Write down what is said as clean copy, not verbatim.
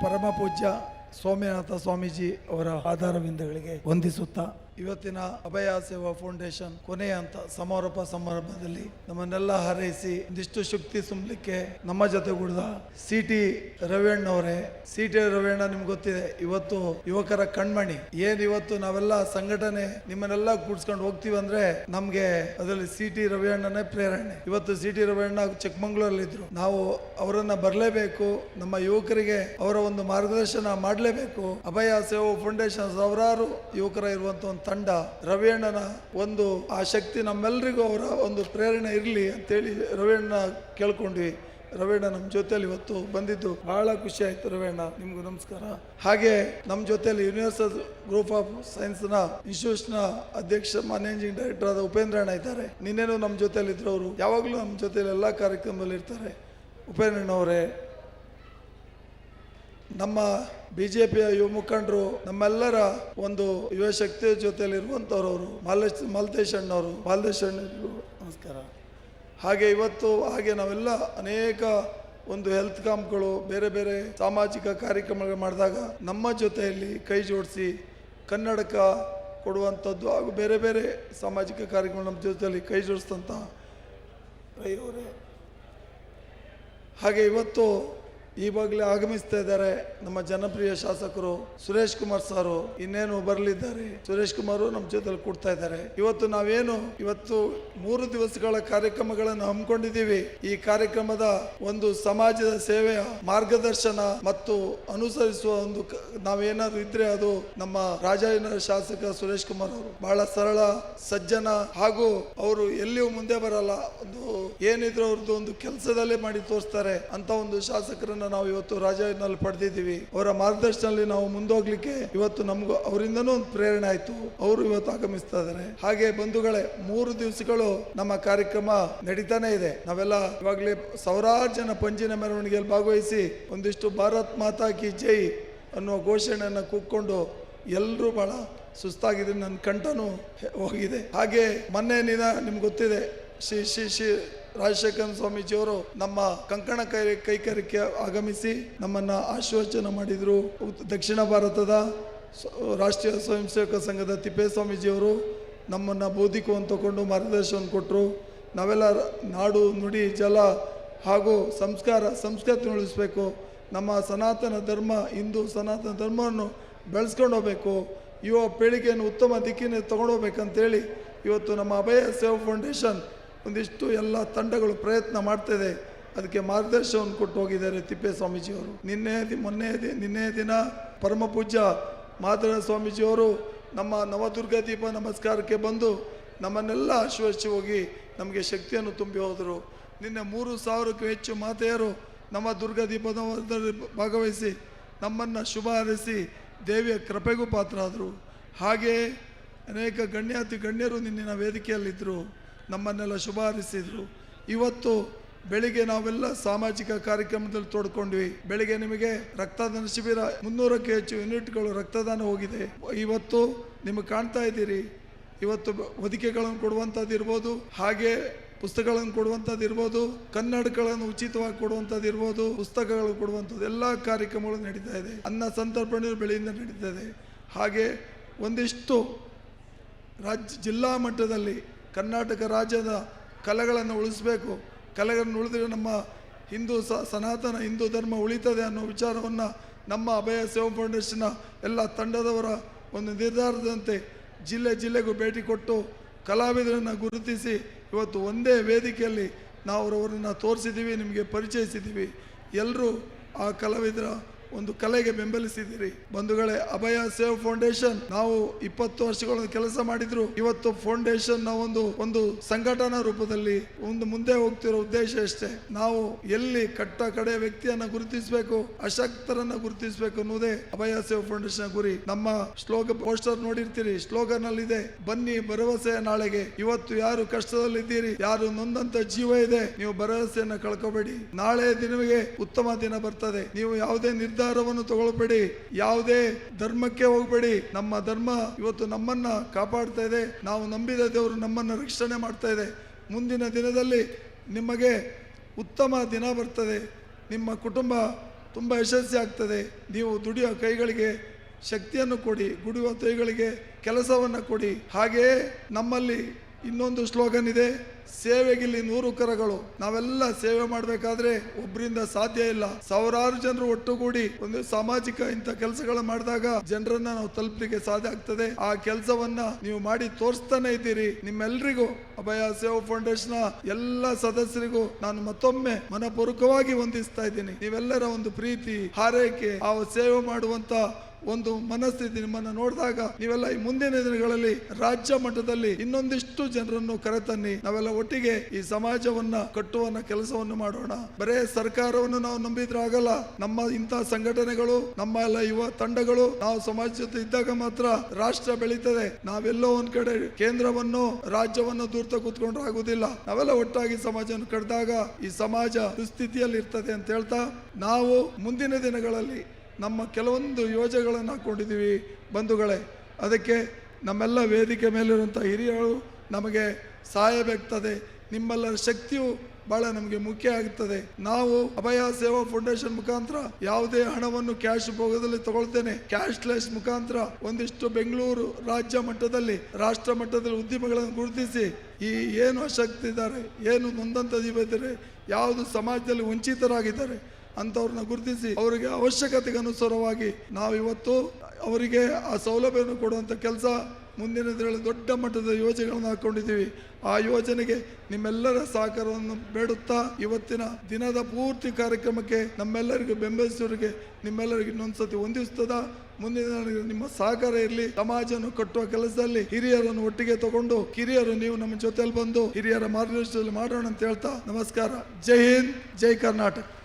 ಪರಮ ಪೂಜ್ಯ ಸೋಮನಾಥ ಸ್ವಾಮೀಜಿ ಅವರ ಆಧಾರವಿಂದಗಳಿಗೆ ವಂದಿಸುತ್ತಾ ಇವತ್ತಿನ ಅಭಯ ಸೇವಾ ಫೌಂಡೇಶನ್ ಕೊನೆಯ ಹಂತ ಸಮಾರಂಭದಲ್ಲಿ ನಮ್ಮನ್ನೆಲ್ಲ ಹಾರೈಸಿ ಒಂದಿಷ್ಟು ಶಕ್ತಿ ತುಂಬಲಿಕ್ಕೆ ನಮ್ಮ ಜೊತೆಗೂಡಿದ ಸಿ.ಟಿ. ರವಿಯಣ್ಣವರೇ. ಸಿ.ಟಿ. ರವಿಯಣ್ಣ ನಿಮ್ಗೆ ಗೊತ್ತಿದೆ, ಇವತ್ತು ಯುವಕರ ಕಣ್ಮಣಿ. ಇವತ್ತು ನಾವೆಲ್ಲ ಸಂಘಟನೆ ನಿಮ್ಮನ್ನೆಲ್ಲ ಕೂಡ್ಸ್ಕೊಂಡು ಹೋಗ್ತೀವಿ ಅಂದ್ರೆ ನಮ್ಗೆ ಅದರಲ್ಲಿ ಸಿ.ಟಿ. ರವಿಯಣ್ಣನೇ ಪ್ರೇರಣೆ. ಇವತ್ತು ಸಿ.ಟಿ. ರವಿಯಣ್ಣ ಚಿಕ್ಕಮಂಗ್ಳೂರಲ್ಲಿ ಇದ್ರು, ನಾವು ಅವರನ್ನ ಬರಲೇಬೇಕು, ನಮ್ಮ ಯುವಕರಿಗೆ ಅವರ ಒಂದು ಮಾರ್ಗದರ್ಶನ ಮಾಡಲೇಬೇಕು. ಅಭಯ ಸೇವಾ ಫೌಂಡೇಶನ್ ಸಾವಿರಾರು ಯುವಕರ ಇರುವಂತ ಒಂದು ತಂಡ, ರವಿಯಣ್ಣನ ಒಂದು ಆ ಶಕ್ತಿ ನಮ್ಮೆಲ್ಲರಿಗೂ ಅವರ ಒಂದು ಪ್ರೇರಣೆ ಇರಲಿ ಅಂತೇಳಿ ರವಿಯಣ್ಣ ಕೇಳ್ಕೊಂಡ್ವಿ. ರವಿಯಣ್ಣ ನಮ್ಮ ಜೊತೆಯಲ್ಲಿ ಇವತ್ತು ಬಂದಿದ್ದು ಬಹಳ ಖುಷಿ ಆಯ್ತು. ರವಿಯಣ್ಣ ನಿಮ್ಗೂ ನಮಸ್ಕಾರ. ಹಾಗೆ ನಮ್ಮ ಜೊತೆಯಲ್ಲಿ ಯೂನಿವರ್ಸಲ್ ಗ್ರೂಪ್ ಆಫ್ ಸೈನ್ಸ್ ನ ಇನ್ಸ್ಟಿಟ್ಯೂಷನ್ ಅಧ್ಯಕ್ಷ ಮ್ಯಾನೇಜಿಂಗ್ ಡೈರೆಕ್ಟರ್ ಆದ ಉಪೇಂದ್ರ ಅಣ್ಣ ಇದ್ದಾರೆ. ನಿನ್ನೇನು ನಮ್ಮ ಜೊತೆಯಲ್ಲಿ ಇದ್ರು, ಅವರು ಯಾವಾಗಲೂ ನಮ್ಮ ಜೊತೆಯಲ್ಲಿ ಎಲ್ಲ ಕಾರ್ಯಕ್ರಮದಲ್ಲಿ ಇರ್ತಾರೆ. ಉಪೇಂದ್ರ ಅಣ್ಣವರೇ, ನಮ್ಮ ಬಿಜೆಪಿಯ ಯುವ ಮುಖಂಡರು, ನಮ್ಮೆಲ್ಲರ ಒಂದು ಯುವ ಶಕ್ತಿಯ ಜೊತೆಯಲ್ಲಿ ಇರುವಂಥವ್ರವರು ಮಾಲತೇಶ್ ಅಣ್ಣವರು, ಮಾಲತೇಶ್ ಅಣ್ಣರಿಗೂ ನಮಸ್ಕಾರ. ಹಾಗೆ ಇವತ್ತು ನಾವೆಲ್ಲ ಅನೇಕ ಒಂದು ಹೆಲ್ತ್ ಕ್ಯಾಂಪ್ಗಳು, ಬೇರೆ ಬೇರೆ ಸಾಮಾಜಿಕ ಕಾರ್ಯಕ್ರಮಗಳು ಮಾಡಿದಾಗ ನಮ್ಮ ಜೊತೆಯಲ್ಲಿ ಕೈ ಜೋಡಿಸಿ ಕನ್ನಡಕ ಕೊಡುವಂಥದ್ದು ಹಾಗೂ ಬೇರೆ ಬೇರೆ ಸಾಮಾಜಿಕ ಕಾರ್ಯಕ್ರಮ ನಮ್ಮ ಜೊತೆಯಲ್ಲಿ ಕೈ ಜೋಡಿಸಿದಂಥ ರೈಯವರೇ. ಹಾಗೆ ಇವತ್ತು ಈವಾಗಲೇ ಆಗಮಿಸ್ತಾ ಇದ್ದಾರೆ ನಮ್ಮ ಜನಪ್ರಿಯ ಶಾಸಕರು ಸುರೇಶ್ ಕುಮಾರ್ ಸಾರು, ಇನ್ನೇನು ಬರಲಿದ್ದಾರೆ. ಸುರೇಶ್ ಕುಮಾರ್ ನಮ್ಮ ಜೊತೆಲಿ ಕೊಡ್ತಾ ಇದ್ದಾರೆ. ಇವತ್ತು ನಾವೇನು 3 ದಿವಸಗಳ ಕಾರ್ಯಕ್ರಮಗಳನ್ನು ಹಮ್ಮಿಕೊಂಡಿದ್ದೀವಿ. ಈ ಕಾರ್ಯಕ್ರಮದ ಒಂದು ಸಮಾಜದ ಸೇವೆಯ ಮಾರ್ಗದರ್ಶನ ಮತ್ತು ಅನುಸರಿಸುವ ಒಂದು ನಾವೇನಾದ್ರು ಇದ್ರೆ ಅದು ನಮ್ಮ ರಾಜಾಜಿನಗರ ಶಾಸಕ ಸುರೇಶ್ ಕುಮಾರ್ ಅವರು. ಬಹಳ ಸರಳ, ಸಜ್ಜನ, ಹಾಗೂ ಅವರು ಎಲ್ಲಿಯೂ ಮುಂದೆ ಬರಲ್ಲ. ಒಂದು ಏನಿದ್ರು ಅವ್ರದ್ದು ಒಂದು ಕೆಲಸದಲ್ಲೇ ಮಾಡಿ ತೋರಿಸ್ತಾರೆ ಅಂತ ಒಂದು ಶಾಸಕರನ್ನ ನಾವು ಇವತ್ತು ರಾಜಾಜಿನಲ್ಲಿ ಪಡೆದಿದ್ದೀವಿ. ಅವರ ಮಾರ್ಗದರ್ಶನದಲ್ಲಿ ನಾವು ಮುಂದೋಗ್ಲಿಕ್ಕೆ ಇವತ್ತು ನಮಗೂ ಅವರಿಂದನೂ ಒಂದು ಪ್ರೇರಣೆ ಆಯ್ತು. ಅವರು ಇವತ್ತು ಆಗಮಿಸ್ತಾ ಇದ್ದಾರೆ. ಹಾಗೆ ಬಂಧುಗಳೇ, 3 ದಿವಸಗಳು ನಮ್ಮ ಕಾರ್ಯಕ್ರಮ ನಡೀತಾನೆ ಇದೆ. ನಾವೆಲ್ಲ ಇವಾಗಲೇ ಸಾವಿರಾರು ಜನ ಪಂಜಿನ ಮೆರವಣಿಗೆಯಲ್ಲಿ ಭಾಗವಹಿಸಿ ಒಂದಿಷ್ಟು ಭಾರತ್ ಮಾತಾ ಕಿ ಜೈ ಅನ್ನುವ ಘೋಷಣೆಯನ್ನು ಕೂಗ್ಕೊಂಡು ಎಲ್ಲರೂ ಬಹಳ ಸುಸ್ತಾಗಿದ್ರೆ, ನನ್ನ ಕಂಠನೂ ಹೋಗಿದೆ. ಹಾಗೆ ಮೊನ್ನೆ ನಿಮ್ಗೆ ಗೊತ್ತಿದೆ, ಶ್ರೀ ರಾಜಶೇಖರ ಸ್ವಾಮೀಜಿಯವರು ನಮ್ಮ ಕಂಕಣ ಕೈಗಾರಿಕೆ ಆಗಮಿಸಿ ನಮ್ಮನ್ನ ಆಶೀರ್ವಚನ ಮಾಡಿದ್ರು. ದಕ್ಷಿಣ ಭಾರತದ ರಾಷ್ಟ್ರೀಯ ಸ್ವಯಂ ಸೇವಕ ಸಂಘದ ತಿಪ್ಪೇಸ್ವಾಮೀಜಿಯವರು ನಮ್ಮನ್ನು ಬೌದ್ಧಿಕವನ್ನು ತಗೊಂಡು ಮಾರ್ಗದರ್ಶನ ಕೊಟ್ಟರು. ನಾವೆಲ್ಲ ನಾಡು, ನುಡಿ, ಜಲ ಹಾಗೂ ಸಂಸ್ಕೃತಿ ಉಳಿಸಬೇಕು. ನಮ್ಮ ಸನಾತನ ಧರ್ಮ, ಹಿಂದೂ ಸನಾತನ ಧರ್ಮವನ್ನು ಬೆಳೆಸ್ಕೊಂಡು ಹೋಗ್ಬೇಕು, ಯುವ ಪೀಳಿಗೆಯನ್ನು ಉತ್ತಮ ದಿಕ್ಕಿನ ತಗೊಂಡೋಗ್ಬೇಕಂತೇಳಿ ಇವತ್ತು ನಮ್ಮ ಅಭಯ ಸೇವಾ ಫೌಂಡೇಶನ್ ಒಂದಿಷ್ಟು ಎಲ್ಲ ತಂಡಗಳು ಪ್ರಯತ್ನ ಮಾಡ್ತಾಯಿದೆ. ಅದಕ್ಕೆ ಮಾರ್ಗದರ್ಶನವನ್ನು ಕೊಟ್ಟು ಹೋಗಿದ್ದಾರೆ ತಿಪ್ಪೇಸ್ವಾಮೀಜಿಯವರು. ನಿನ್ನೆ ದಿನ ಪರಮ ಪೂಜ್ಯ ಮಾದರ ಸ್ವಾಮೀಜಿಯವರು ನಮ್ಮ ನವದುರ್ಗ ದೀಪ ನಮಸ್ಕಾರಕ್ಕೆ ಬಂದು ನಮ್ಮನ್ನೆಲ್ಲ ಆಶೀರ್ವದಿಸಿ ಹೋಗಿ ನಮಗೆ ಶಕ್ತಿಯನ್ನು ತುಂಬಿ ಹೋದರು. ನಿನ್ನೆ 3,000ಕ್ಕೂ ಹೆಚ್ಚು ಮಾತೆಯರು ನಮ್ಮ ದುರ್ಗ ದೀಪದ ಭಾಗವಹಿಸಿ ನಮ್ಮನ್ನು ಶುಭ ಹಾರೈಸಿ ದೇವಿಯ ಕೃಪೆಗೂ ಪಾತ್ರರಾದರು. ಹಾಗೆ ಅನೇಕ ಗಣ್ಯರು ನಿನ್ನಿನ ವೇದಿಕೆಯಲ್ಲಿದ್ದರು, ನಮ್ಮನ್ನೆಲ್ಲ ಶುಭ ಹಾರೈಸಿದ್ರು. ಇವತ್ತು ಬೆಳಿಗ್ಗೆ ನಾವೆಲ್ಲ ಸಾಮಾಜಿಕ ಕಾರ್ಯಕ್ರಮದಲ್ಲಿ ತೊಡ್ಕೊಂಡ್ವಿ. ಬೆಳಿಗ್ಗೆ ನಿಮಗೆ ರಕ್ತದಾನ ಶಿಬಿರ 300ಕ್ಕೂ ಹೆಚ್ಚು ಯೂನಿಟ್ಗಳು ರಕ್ತದಾನ ಹೋಗಿದೆ. ಇವತ್ತು ನಿಮಗೆ ಕಾಣ್ತಾ ಇದ್ದೀರಿ, ಇವತ್ತು ಹೊದಿಕೆಗಳನ್ನು ಕೊಡುವಂಥದ್ದು ಇರ್ಬೋದು, ಹಾಗೆ ಪುಸ್ತಕಗಳನ್ನು ಕೊಡುವಂಥದ್ದು ಇರ್ಬೋದು, ಕನ್ನಡಕಗಳನ್ನು ಉಚಿತವಾಗಿ ಕೊಡುವಂಥದ್ದು ಇರ್ಬೋದು, ಪುಸ್ತಕಗಳು ಕೊಡುವಂಥದ್ದು ಎಲ್ಲ ಕಾರ್ಯಕ್ರಮಗಳು ನಡೀತಾ ಇದೆ. ಅನ್ನ ಸಂತರ್ಪಣೆ ಬೆಳೆಯಿಂದ ನಡೀತಾ ಇದೆ. ಹಾಗೆ ಒಂದಿಷ್ಟು ಜಿಲ್ಲಾ ಮಟ್ಟದಲ್ಲಿ ಕರ್ನಾಟಕ ರಾಜ್ಯದ ಕಲೆಗಳನ್ನು ಉಳಿಸಬೇಕು, ಕಲೆಗಳನ್ನು ಉಳಿದ್ರೆ ನಮ್ಮ ಸನಾತನ ಹಿಂದೂ ಧರ್ಮ ಉಳಿತದೆ ಅನ್ನೋ ವಿಚಾರವನ್ನು ನಮ್ಮ ಅಭಯ ಸೇವಾ ಫೌಂಡೇಶನ್ನ ಎಲ್ಲ ತಂಡದವರ ಒಂದು ನಿರ್ಧಾರದಂತೆ ಜಿಲ್ಲೆಗೂ ಭೇಟಿ ಕೊಟ್ಟು ಕಲಾವಿದರನ್ನು ಗುರುತಿಸಿ ಇವತ್ತು ಒಂದೇ ವೇದಿಕೆಯಲ್ಲಿ ನಾವು ಅವರನ್ನು ತೋರಿಸಿದ್ದೀವಿ, ನಿಮಗೆ ಪರಿಚಯಿಸಿದ್ದೀವಿ. ಎಲ್ಲರೂ ಆ ಕಲಾವಿದರ ಒಂದು ಕಲೆಗೆ ಬೆಂಬಲಿಸಿದ್ದೀರಿ. ಬಂಧುಗಳೇ, ಅಭಯ ಸೇವಾ ಫೌಂಡೇಶನ್ ನಾವು 20 ವರ್ಷಗಳ ಕೆಲಸ ಮಾಡಿದ್ರು. ಇವತ್ತು ಫೌಂಡೇಶನ್ ನ ಒಂದು ಸಂಘಟನಾ ರೂಪದಲ್ಲಿ ಮುಂದೆ ಹೋಗ್ತಿರೋ ಉದ್ದೇಶ ಅಷ್ಟೇ. ನಾವು ಎಲ್ಲಿ ಕಡೆ ವ್ಯಕ್ತಿಯನ್ನ ಗುರುತಿಸಬೇಕು, ಅಶಕ್ತರನ್ನ ಗುರುತಿಸಬೇಕು ಅನ್ನೋದೇ ಅಭಯ ಸೇವಾ ಫೌಂಡೇಶನ್ ಗುರಿ. ನಮ್ಮ ಪೋಸ್ಟರ್ ನೋಡಿರ್ತೀರಿ, ಸ್ಲೋಗನ್ ಅಲ್ಲಿ ಇದೆ, ಬನ್ನಿ ಭರವಸೆಯ ನಾಳೆಗೆ. ಇವತ್ತು ಯಾರು ಕಷ್ಟದಲ್ಲಿದ್ದೀರಿ, ಯಾರು ನೊಂದಂತ ಜೀವ ಇದೆ, ನೀವು ಭರವಸೆಯನ್ನ ಕಳ್ಕೋಬೇಡಿ. ನಾಳೆ ದಿನವಿಗೆ ಉತ್ತಮ ದಿನ ಬರ್ತದೆ. ನೀವು ಯಾವುದೇ ನಿರ್ಧಾರವನ್ನು ತಗೊಳ್ಬೇಡಿ, ಯಾವುದೇ ಧರ್ಮಕ್ಕೆ ಹೋಗಬೇಡಿ. ನಮ್ಮ ಧರ್ಮ ಇವತ್ತು ನಮ್ಮನ್ನ ಕಾಪಾಡ್ತಾ ಇದೆ, ನಾವು ನಂಬಿದ ದೇವರು ನಮ್ಮನ್ನು ರಕ್ಷಣೆ ಮಾಡ್ತಾ ಇದೆ. ಮುಂದಿನ ದಿನದಲ್ಲಿ ನಿಮಗೆ ಉತ್ತಮ ದಿನ ಬರ್ತದೆ. ನಿಮ್ಮ ಕುಟುಂಬ ತುಂಬ ಯಶಸ್ವಿ ಆಗ್ತದೆ. ನೀವು ದುಡಿಯೋ ಕೈಗಳಿಗೆ ಶಕ್ತಿಯನ್ನು ಕೊಡಿ, ದುಡಿಯುವ ಕೈಗಳಿಗೆ ಕೆಲಸವನ್ನು ಕೊಡಿ. ಹಾಗೆಯೇ ನಮ್ಮಲ್ಲಿ ಇನ್ನೊಂದು ಸ್ಲೋಗನ್ ಇದೆ, ಸೇವೆಗಿಲ್ಲಿ 100 ಕರಗಳು. ನಾವೆಲ್ಲ ಸೇವೆ ಮಾಡಬೇಕಾದ್ರೆ ಒಬ್ಬರಿಂದ ಸಾಧ್ಯ ಇಲ್ಲ. ಸಾವಿರಾರು ಜನರು ಒಟ್ಟುಗೂಡಿ ಒಂದು ಸಾಮಾಜಿಕ ಇಂಥ ಕೆಲಸಗಳು ಮಾಡಿದಾಗ ಜನರನ್ನ ನಾವು ತಲುಪಲಿಕ್ಕೆ ಸಾಧ್ಯ ಆಗ್ತದೆ. ಆ ಕೆಲಸವನ್ನ ನೀವು ಮಾಡಿ ತೋರಿಸ್ತಾನೆ ಇದ್ದೀರಿ. ನಿಮ್ಮೆಲ್ಲರಿಗೂ ಅಭಯ ಸೇವಾ ಫೌಂಡೇಶನ್ ಎಲ್ಲ ಸದಸ್ಯರಿಗೂ ನಾನು ಮತ್ತೊಮ್ಮೆ ಮನಪೂರ್ವಕವಾಗಿ ವಂದಿಸ್ತಾ ಇದ್ದೀನಿ. ನೀವೆಲ್ಲರ ಒಂದು ಪ್ರೀತಿ, ಹಾರೈಕೆ, ಆ ಸೇವೆ ಮಾಡುವಂತ ಒಂದು ಮನಸ್ಥಿತಿ ನಿಮ್ಮನ್ನು ನೋಡಿದಾಗ ನೀವೆಲ್ಲ ಈ ಮುಂದಿನ ದಿನಗಳಲ್ಲಿ ರಾಜ್ಯ ಮಟ್ಟದಲ್ಲಿ ಇನ್ನೊಂದಿಷ್ಟು ಜನರನ್ನು ಕರೆತನ್ನಿ. ನಾವೆಲ್ಲ ಒಟ್ಟಿಗೆ ಈ ಸಮಾಜವನ್ನ ಕಟ್ಟುವ ಕೆಲಸವನ್ನು ಮಾಡೋಣ. ಬರೇ ಸರ್ಕಾರವನ್ನು ನಾವು ನಂಬಿದ್ರೆ ಆಗಲ್ಲ. ನಮ್ಮ ಇಂತಹ ಸಂಘಟನೆಗಳು, ನಮ್ಮ ಎಲ್ಲ ಯುವ ತಂಡಗಳು, ನಾವು ಸಮಾಜ ಜೊತೆ ಇದ್ದಾಗ ಮಾತ್ರ ರಾಷ್ಟ್ರ ಬೆಳೀತದೆ. ನಾವೆಲ್ಲೋ ಒಂದ್ ಕಡೆ ಕೇಂದ್ರವನ್ನು ರಾಜ್ಯವನ್ನು ದೂರ್ತ ಕೂತ್ಕೊಂಡ್ರೆ ಆಗುದಿಲ್ಲ. ನಾವೆಲ್ಲ ಒಟ್ಟಾಗಿ ಸಮಾಜವನ್ನು ಕಟ್ಟಿದಾಗ ಈ ಸಮಾಜ ಸುಸ್ಥಿತಿಯಲ್ಲಿ ಇರ್ತದೆ ಅಂತ ಹೇಳ್ತಾ, ನಾವು ಮುಂದಿನ ದಿನಗಳಲ್ಲಿ ನಮ್ಮ ಕೆಲವೊಂದು ಯೋಜನೆಗಳನ್ನು ಹಾಕೊಂಡಿದ್ದೀವಿ ಬಂಧುಗಳೇ. ಅದಕ್ಕೆ ನಮ್ಮೆಲ್ಲ ವೇದಿಕೆ ಮೇಲಿರುವಂಥ ಹಿರಿಯರು ನಮಗೆ ಸಹಾಯ ಬೇಕಾಗ್ತದೆ. ನಿಮ್ಮೆಲ್ಲರ ಶಕ್ತಿಯು ಬಹಳ ನಮಗೆ ಮುಖ್ಯ ಆಗುತ್ತದೆ. ನಾವು ಅಭಯ ಸೇವಾ ಫೌಂಡೇಶನ್ ಮುಖಾಂತರ ಯಾವುದೇ ಹಣವನ್ನು ಕ್ಯಾಶ್ ಭೋಗದಲ್ಲಿ ತಗೊಳ್ತೇನೆ, ಕ್ಯಾಶ್ಲೆಸ್ ಮುಖಾಂತರ ಒಂದಿಷ್ಟು ಬೆಂಗಳೂರು ರಾಜ್ಯ ಮಟ್ಟದಲ್ಲಿ, ರಾಷ್ಟ್ರ ಮಟ್ಟದಲ್ಲಿ ಉದ್ಯಮಗಳನ್ನು ಗುರುತಿಸಿ ಈ ಏನು ಅಶಕ್ತಿ ಇದ್ದಾರೆ, ಏನು ನೊಂದಂತ ಜೀವಿದ್ದಾರೆ, ಯಾವುದು ಸಮಾಜದಲ್ಲಿ ವಂಚಿತರಾಗಿದ್ದಾರೆ ಅಂಥವ್ರನ್ನ ಗುರುತಿಸಿ ಅವರಿಗೆ ಅವಶ್ಯಕತೆಗೆ ಅನುಸಾರವಾಗಿ ನಾವು ಇವತ್ತು ಅವರಿಗೆ ಆ ಸೌಲಭ್ಯವನ್ನು ಕೊಡುವಂಥ ಕೆಲಸ ಮುಂದಿನ ದಿನಗಳಲ್ಲಿ ದೊಡ್ಡ ಮಟ್ಟದ ಯೋಜನೆಗಳನ್ನು ಹಾಕೊಂಡಿದ್ದೀವಿ. ಆ ಯೋಜನೆಗೆ ನಿಮ್ಮೆಲ್ಲರ ಸಹಕಾರವನ್ನು ಬೇಡುತ್ತಾ ಇವತ್ತಿನ ದಿನದ ಪೂರ್ತಿ ಕಾರ್ಯಕ್ರಮಕ್ಕೆ ನಮ್ಮೆಲ್ಲರಿಗೂ ಬೆಂಬಲಿಸೋರಿಗೆ ನಿಮ್ಮೆಲ್ಲರಿಗೂ ಇನ್ನೊಂದ್ಸತಿ ವಂದಿಸ್ತದ. ಮುಂದಿನ ದಿನಗಳಲ್ಲಿ ನಿಮ್ಮ ಸಹಕಾರ ಇರಲಿ. ಸಮಾಜವನ್ನು ಕಟ್ಟುವ ಕೆಲಸದಲ್ಲಿ ಹಿರಿಯರನ್ನು ಒಟ್ಟಿಗೆ ತಗೊಂಡು, ಕಿರಿಯರು ನೀವು ನಮ್ಮ ಜೊತೆಯಲ್ಲಿ ಬಂದು ಹಿರಿಯರ ಮಾರ್ಗದರ್ಶನದಲ್ಲಿ ಮಾಡೋಣ ಅಂತ ಹೇಳ್ತಾ ನಮಸ್ಕಾರ. ಜೈ ಹಿಂದ್, ಜೈ ಕರ್ನಾಟಕ.